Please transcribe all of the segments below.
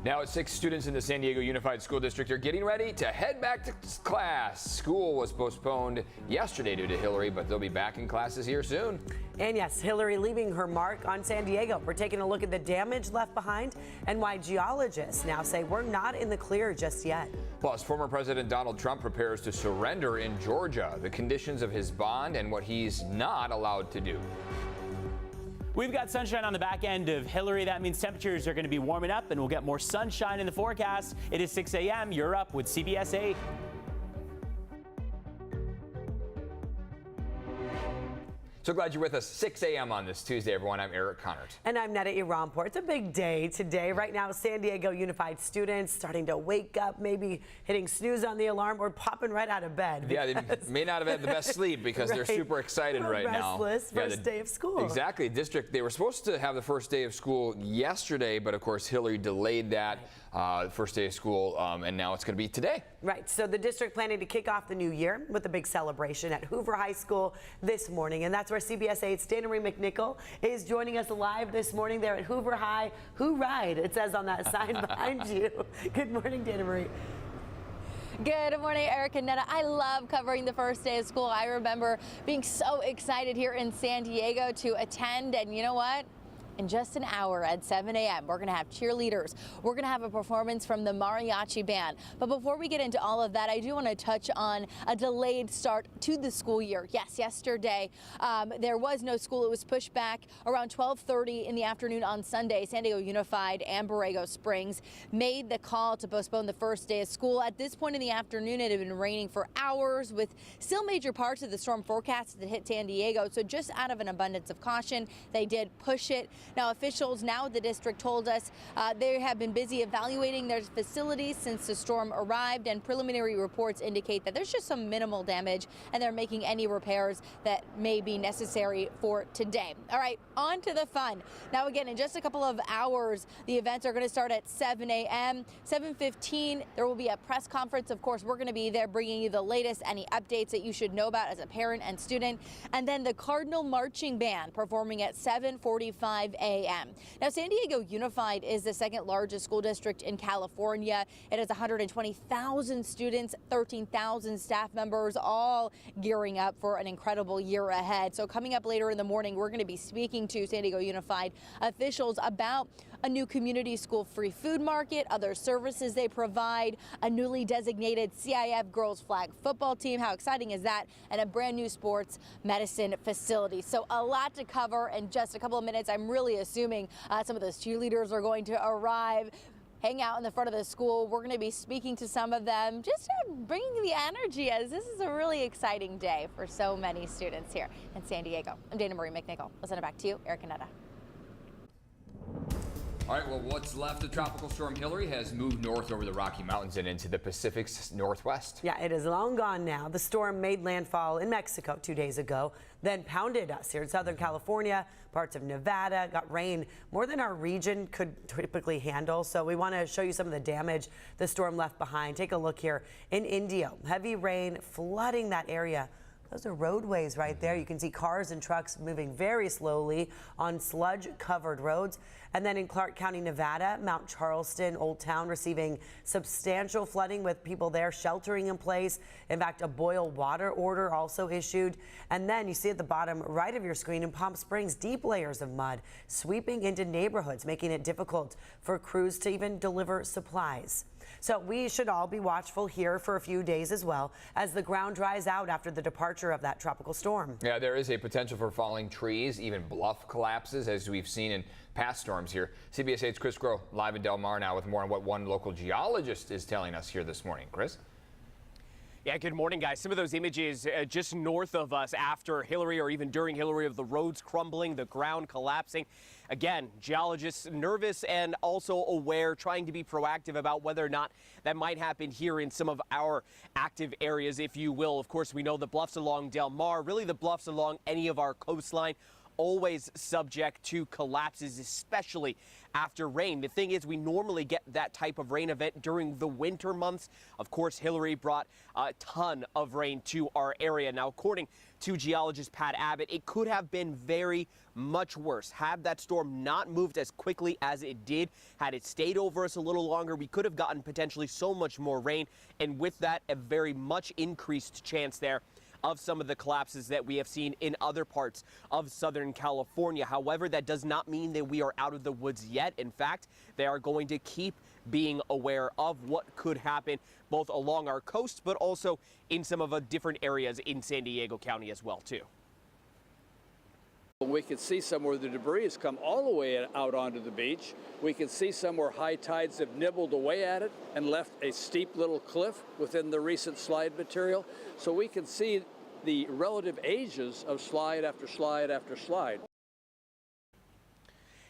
Now, 6 students in the San Diego Unified School District are getting ready to head back to class. School was postponed yesterday due to Hillary, but they'll be back in classes here soon. And yes, Hillary leaving her mark on San Diego. We're taking a look at the damage left behind and why geologists now say we're not in the clear just yet. Plus, former President Donald Trump prepares to surrender in Georgia, the conditions of his bond and what he's not allowed to do. We've got sunshine on the back end of Hillary. That means temperatures are going to be warming up and we'll get more sunshine in the forecast. It is 6 a.m. You're up with CBS 8. So glad you're with us. 6 a.m. on this Tuesday, everyone. I'm Eric Connert. And I'm Netta Irampur. It's a big day today. Right now, San Diego Unified students starting to wake up, maybe hitting snooze on the alarm or popping right out of bed. Yeah, they may not have had the best sleep because they're super excited right now. Restless, first day of school. Exactly. District, they were supposed to have the first day of school yesterday, but of course Hillary delayed that first day of school, and now it's going to be today. Right. So the district planning to kick off the new year with a big celebration at Hoover High School this morning, and that's where CBS 8's Dana Marie McNichol is joining us live this morning there at Hoover High. Who ride? It says on that sign behind you. Good morning, Dana Marie. Good morning, Eric and Netta. I love covering the first day of school. I remember being so excited here in San Diego to attend, and you know what? In just an hour at 7 a.m., we're going to have cheerleaders. We're going to have a performance from the mariachi band. But before we get into all of that, I do want to touch on a delayed start to the school year. Yes, yesterday there was no school. It was pushed back around 12:30 in the afternoon on Sunday. San Diego Unified and Borrego Springs made the call to postpone the first day of school. At this point in the afternoon, it had been raining for hours with still major parts of the storm forecast that hit San Diego. So just out of an abundance of caution, they did push it. Now, officials now at the district told us they have been busy evaluating their facilities since the storm arrived, and preliminary reports indicate that there's just some minimal damage, and they're making any repairs that may be necessary for today. All right, on to the fun. Now, again, in just a couple of hours, the events are going to start at 7 a.m. 7:15, there will be a press conference. Of course, we're going to be there bringing you the latest, any updates that you should know about as a parent and student. And then the Cardinal Marching Band performing at 7:45 a.m. Now, San Diego Unified is the second largest school district in California. It has 120,000 students, 13,000 staff members, all gearing up for an incredible year ahead. So coming up later in the morning, we're going to be speaking to San Diego Unified officials about a new community school free food market, other services they provide, a newly designated CIF girls flag football team. How exciting is that? And a brand new sports medicine facility. So a lot to cover in just a couple of minutes. I'm really assuming some of those cheerleaders are going to arrive, hang out in the front of the school. We're going to be speaking to some of them, just bringing the energy, as this is a really exciting day for so many students here in San Diego. I'm Dana Marie McNichol. I'll send it back to you, Eric and Netta. All right, well, what's left of Tropical Storm Hillary has moved north over the Rocky Mountains and into the Pacific's northwest. Yeah, it is long gone now. The storm made landfall in Mexico 2 days ago, then pounded us here in Southern California, parts of Nevada, got rain more than our region could typically handle. So we want to show you some of the damage the storm left behind. Take a look here in Indio. Heavy rain flooding that area. Those are roadways right there. You can see cars and trucks moving very slowly on sludge-covered roads. And then in Clark County, Nevada, Mount Charleston, Old Town receiving substantial flooding with people there sheltering in place. In fact, a boil water order also issued. And then you see at the bottom right of your screen in Palm Springs, deep layers of mud sweeping into neighborhoods, making it difficult for crews to even deliver supplies. So we should all be watchful here for a few days as well as the ground dries out after the departure of that tropical storm. Yeah, there is a potential for falling trees, even bluff collapses, as we've seen in past storms here. CBS 8's Chris Groh live in Del Mar now with more on what one local geologist is telling us here this morning. Chris? Yeah, good morning, guys. Some of those images just north of us after Hillary, or even during Hillary, of the roads crumbling, the ground collapsing. Again, geologists nervous and also aware, trying to be proactive about whether or not that might happen here in some of our active areas, if you will. Of course, we know the bluffs along Del Mar, really the bluffs along any of our coastline, always subject to collapses, especially after rain. The thing is, we normally get that type of rain event during the winter months. Of course, Hillary brought a ton of rain to our area. Now, according to geologist Pat Abbott, it could have been very much worse. Had that storm not moved as quickly as it did, had it stayed over us a little longer, we could have gotten potentially so much more rain. And with that, a very much increased chance there of some of the collapses that we have seen in other parts of Southern California. However, that does not mean that we are out of the woods yet. In fact, they are going to keep being aware of what could happen both along our coast, but also in some of the different areas in San Diego County as well, too. We can see somewhere the debris has come all the way out onto the beach. We can see somewhere high tides have nibbled away at it and left a steep little cliff within the recent slide material. So we can see the relative ages of slide after slide after slide.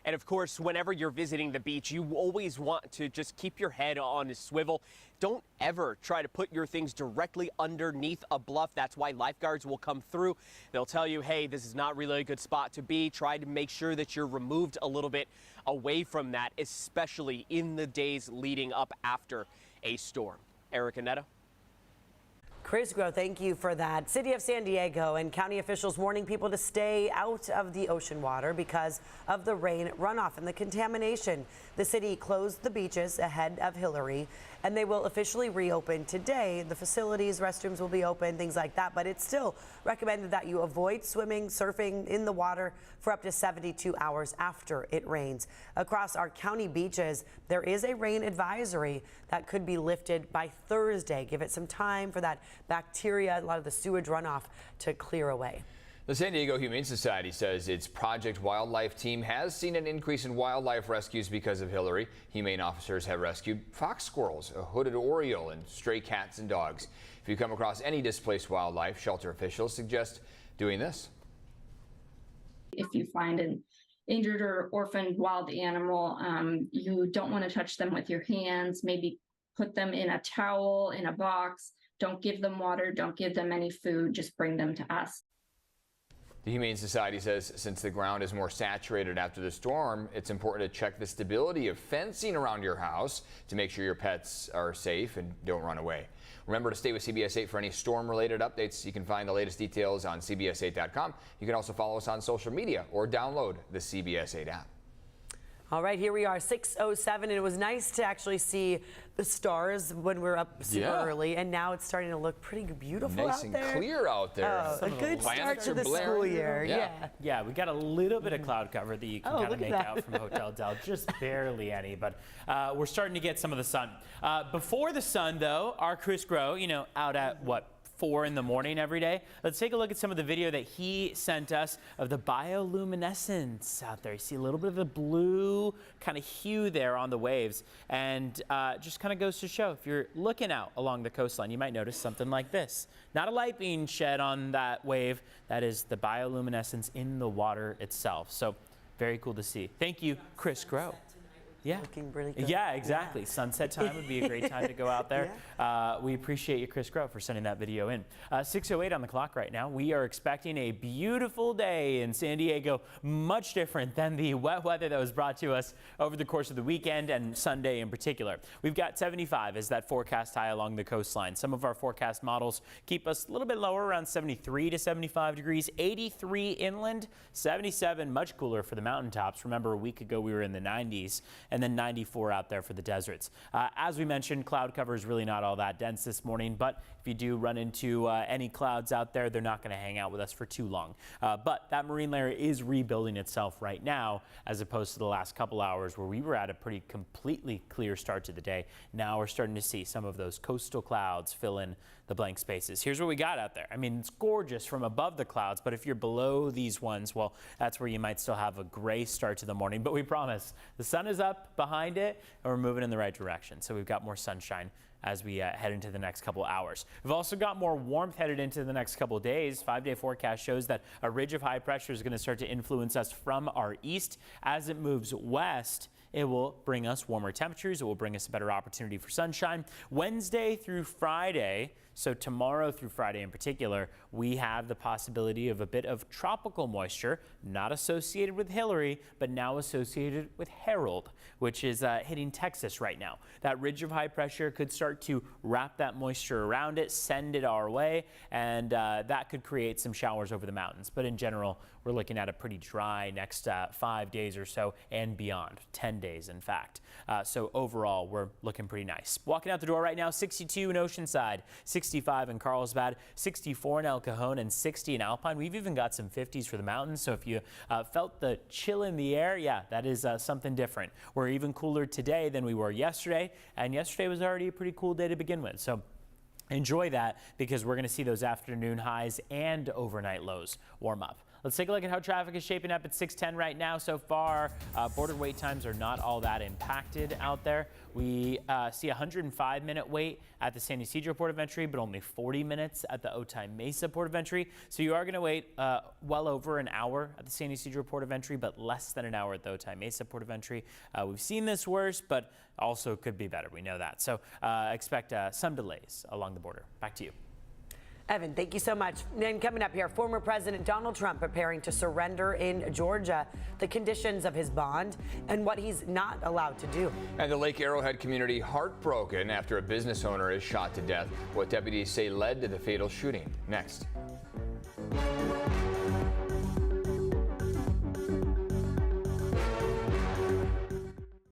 And of course, whenever you're visiting the beach, you always want to just keep your head on a swivel. Don't ever try to put your things directly underneath a bluff. That's why lifeguards will come through. They'll tell you, hey, this is not really a good spot to be. Try to make sure that you're removed a little bit away from that, especially in the days leading up after a storm. Erica Netta. Chris Grow, thank you for that. City of San Diego and county officials warning people to stay out of the ocean water because of the rain runoff and the contamination. The city closed the beaches ahead of Hillary, and they will officially reopen today. The facilities, restrooms will be open, things like that, but it's still recommended that you avoid swimming, surfing in the water for up to 72 hours after it rains. Across our county beaches, there is a rain advisory that could be lifted by Thursday. Give it some time for that bacteria, a lot of the sewage runoff to clear away. The San Diego Humane Society says its Project Wildlife team has seen an increase in wildlife rescues because of Hillary. Humane officers have rescued fox squirrels, a hooded oriole, and stray cats and dogs. If you come across any displaced wildlife, shelter officials suggest doing this. If you find an injured or orphaned wild animal, you don't want to touch them with your hands. Maybe put them in a towel, in a box. Don't give them water. Don't give them any food. Just bring them to us. The Humane Society says since the ground is more saturated after the storm, it's important to check the stability of fencing around your house to make sure your pets are safe and don't run away. Remember to stay with CBS 8 for any storm-related updates. You can find the latest details on CBS8.com. You can also follow us on social media or download the CBS 8 app. All right, here we are, 6:07, and it was nice to actually see the stars when we were up super early, and now it's starting to look pretty beautiful Nice out there. and clear out there. Oh, a good start to the school blaring. year. Yeah. Yeah, we got a little bit of cloud cover that you can kind look of at make that. out from Hotel Del, just barely any, but we're starting to get some of the sun. Before the sun, though, our Chris Grow, out at what? 4 in the morning every day. Let's take a look at some of the video that he sent us of the bioluminescence out there. You see a little bit of the blue kind of hue there on the waves, and just kind of goes to show if you're looking out along the coastline, you might notice something like this. Not a light being shed on that wave. That is the bioluminescence in the water itself. So very cool to see. Thank you, Chris Grow. Yeah. Looking really good. Yeah, exactly. Sunset time would be a great time to go out there. We appreciate you, Chris Grow, for sending that video in. 6:08 on the clock right now. We are expecting a beautiful day in San Diego, much different than the wet weather that was brought to us over the course of the weekend and Sunday in particular. We've got 75 as that forecast high along the coastline. Some of our forecast models keep us a little bit lower, around 73 to 75 degrees, 83 inland, 77 much cooler for the mountaintops. Remember, a week ago we were in the 90s. And then 94 out there for the deserts. As we mentioned, cloud cover is really not all that dense this morning, but if you do run into any clouds out there, they're not going to hang out with us for too long. But that marine layer is rebuilding itself right now, as opposed to the last couple hours where we were at a pretty completely clear start to the day. Now we're starting to see some of those coastal clouds fill in the blank spaces. Here's what we got out there. I mean, it's gorgeous from above the clouds, but if you're below these ones, well, that's where you might still have a gray start to the morning. But we promise the sun is up behind it and we're moving in the right direction. So we've got more sunshine as we head into the next couple hours. We've also got more warmth headed into the next couple of days. 5-day forecast shows that a ridge of high pressure is going to start to influence us from our east. As it moves west, it will bring us warmer temperatures. It will bring us a better opportunity for sunshine. Wednesday through Friday, so tomorrow through Friday in particular, we have the possibility of a bit of tropical moisture, not associated with Hillary, but now associated with Harold, which is hitting Texas right now. That ridge of high pressure could start to wrap that moisture around it, send it our way, and that could create some showers over the mountains. But in general, we're looking at a pretty dry next 5 days or so and beyond, 10 days in fact. So overall, we're looking pretty nice. Walking out the door right now, 62 in Oceanside, 65 in Carlsbad, 64 in El Cajon, and 60 in Alpine. We've even got some 50s for the mountains. So if you felt the chill in the air, yeah, that is something different. We're even cooler today than we were yesterday, and yesterday was already a pretty cool day to begin with. So enjoy that, because we're going to see those afternoon highs and overnight lows warm up. Let's take a look at how traffic is shaping up at 6:10 right now. So far, border wait times are not all that impacted out there. We see a 105-minute wait at the San Ysidro Port of Entry, but only 40 minutes at the Otay Mesa Port of Entry. So you are going to wait well over an hour at the San Ysidro Port of Entry, but less than an hour at the Otay Mesa Port of Entry. We've seen this worse, but also could be better. We know that. So expect some delays along the border. Back to you. Evan, thank you so much. And coming up here, former President Donald Trump preparing to surrender in Georgia, the conditions of his bond, and what he's not allowed to do. And the Lake Arrowhead community heartbroken after a business owner is shot to death. What deputies say led to the fatal shooting. Next.